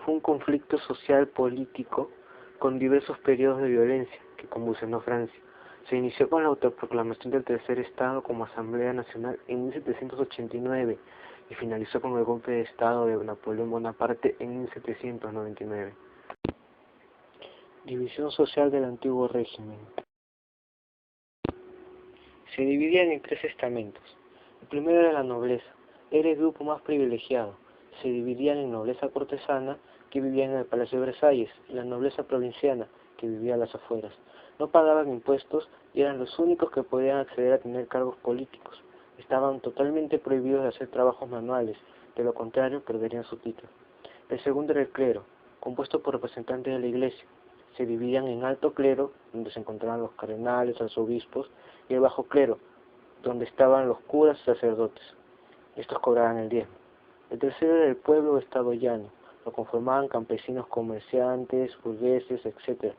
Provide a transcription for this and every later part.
Fue un conflicto social-político con diversos periodos de violencia que convulsionó Francia. Se inició con la autoproclamación del Tercer Estado como Asamblea Nacional en 1789 y finalizó con el golpe de Estado de Napoleón Bonaparte en 1799. División social del antiguo régimen. Se dividían en tres estamentos. El primero era la nobleza, era el grupo más privilegiado. Se dividían en nobleza cortesana, que vivía en el Palacio de Versalles, y la nobleza provinciana, que vivía a las afueras. No pagaban impuestos y eran los únicos que podían acceder a tener cargos políticos. Estaban totalmente prohibidos de hacer trabajos manuales, de lo contrario perderían su título. El segundo era el clero, compuesto por representantes de la iglesia. Se dividían en alto clero, donde se encontraban los cardenales, arzobispos, y el bajo clero, donde estaban los curas y sacerdotes. Estos cobraban el diezmo. El tercero era el pueblo o estado llano. Lo conformaban campesinos, comerciantes, burgueses, etc.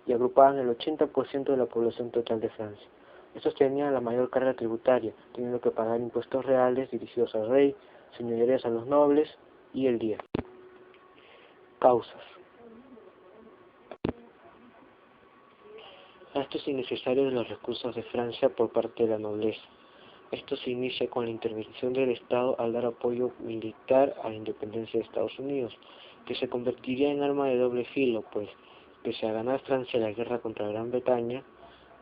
y agrupaban el 80% de la población total de Francia. Estos tenían la mayor carga tributaria, teniendo que pagar impuestos reales dirigidos al rey, señorías a los nobles y el diezmo. Causas. Gastos innecesarios de los recursos de Francia por parte de la nobleza. Esto se inicia con la intervención del Estado al dar apoyo militar a la independencia de Estados Unidos, que se convertiría en arma de doble filo, pues, pese a ganar Francia la guerra contra Gran Bretaña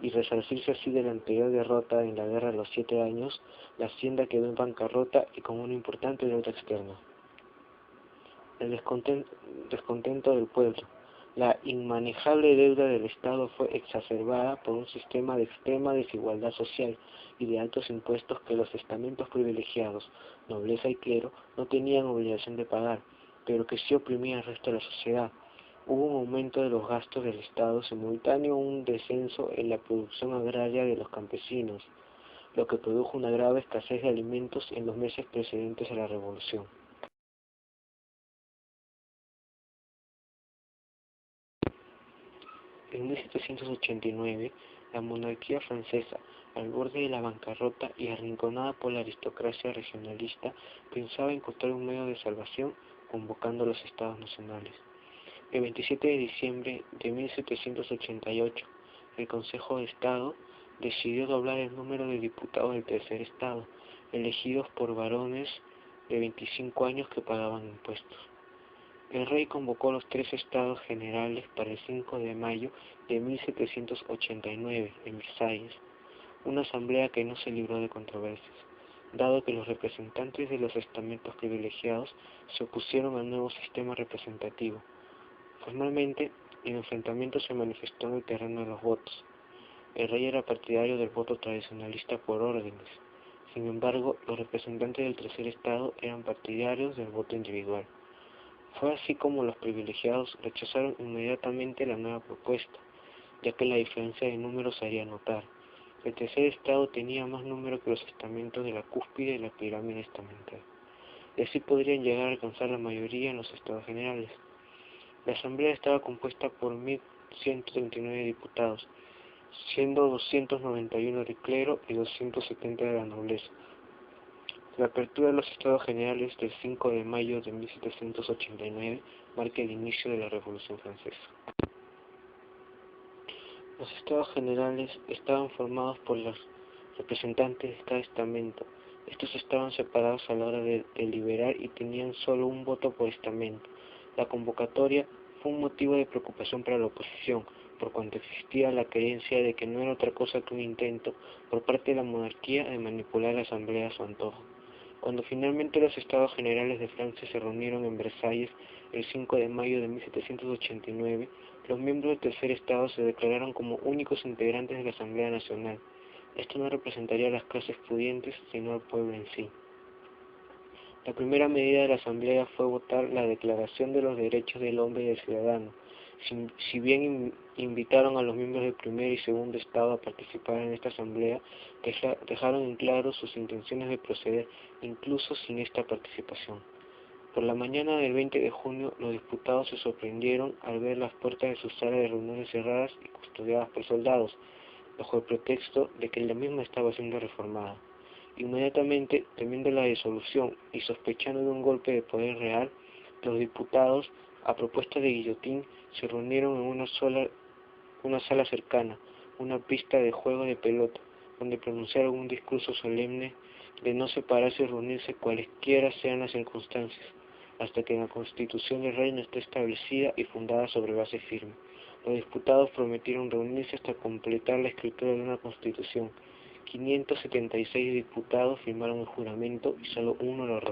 y resarcirse así de la anterior derrota en la Guerra de los 7 años, la hacienda quedó en bancarrota y con una importante deuda externa. El descontento del pueblo. La inmanejable deuda del Estado fue exacerbada por un sistema de extrema desigualdad social y de altos impuestos que los estamentos privilegiados, nobleza y clero, no tenían obligación de pagar, pero que sí oprimía al resto de la sociedad. Hubo un aumento de los gastos del Estado simultáneo a un descenso en la producción agraria de los campesinos, lo que produjo una grave escasez de alimentos en los meses precedentes a la Revolución. En 1789, la monarquía francesa, al borde de la bancarrota y arrinconada por la aristocracia regionalista, pensaba encontrar un medio de salvación convocando a los estados nacionales. El 27 de diciembre de 1788, el Consejo de Estado decidió doblar el número de diputados del Tercer Estado, elegidos por varones de 25 años que pagaban impuestos. El rey convocó los tres estados generales para el 5 de mayo de 1789 en Versalles, una asamblea que no se libró de controversias, dado que los representantes de los estamentos privilegiados se opusieron al nuevo sistema representativo. Formalmente, el enfrentamiento se manifestó en el terreno de los votos. El rey era partidario del voto tradicionalista por órdenes. Sin embargo, los representantes del tercer estado eran partidarios del voto individual. Fue así como los privilegiados rechazaron inmediatamente la nueva propuesta, ya que la diferencia de números se haría notar. El tercer estado tenía más número que los estamentos de la cúspide de la pirámide estamental, y así podrían llegar a alcanzar la mayoría en los estados generales. La asamblea estaba compuesta por 1.139 diputados, siendo 291 del clero y 270 de la nobleza. La apertura de los estados generales del 5 de mayo de 1789 marca el inicio de la Revolución Francesa. Los estados generales estaban formados por los representantes de cada estamento. Estos estaban separados a la hora de deliberar y tenían solo un voto por estamento. La convocatoria fue un motivo de preocupación para la oposición, por cuanto existía la creencia de que no era otra cosa que un intento por parte de la monarquía de manipular la asamblea a su antojo. Cuando finalmente los estados generales de Francia se reunieron en Versalles el 5 de mayo de 1789, los miembros del tercer estado se declararon como únicos integrantes de la Asamblea Nacional. Esto no representaría a las clases pudientes, sino al pueblo en sí. La primera medida de la Asamblea fue votar la Declaración de los Derechos del Hombre y del Ciudadano. Si bien invitaron a los miembros del primer y segundo estado a participar en esta asamblea, dejaron en claro sus intenciones de proceder incluso sin esta participación. Por la mañana del 20 de junio, los diputados se sorprendieron al ver las puertas de sus salas de reuniones cerradas y custodiadas por soldados, bajo el pretexto de que la misma estaba siendo reformada. Inmediatamente, temiendo la disolución y sospechando de un golpe de poder real, los diputados A propuesta de Guillotín, se reunieron en una sala cercana, una pista de juego de pelota, donde pronunciaron un discurso solemne de no separarse y reunirse cualesquiera sean las circunstancias, hasta que la Constitución del Reino esté establecida y fundada sobre base firme. Los diputados prometieron reunirse hasta completar la escritura de una Constitución. 576 diputados firmaron el juramento y solo uno lo ratificó.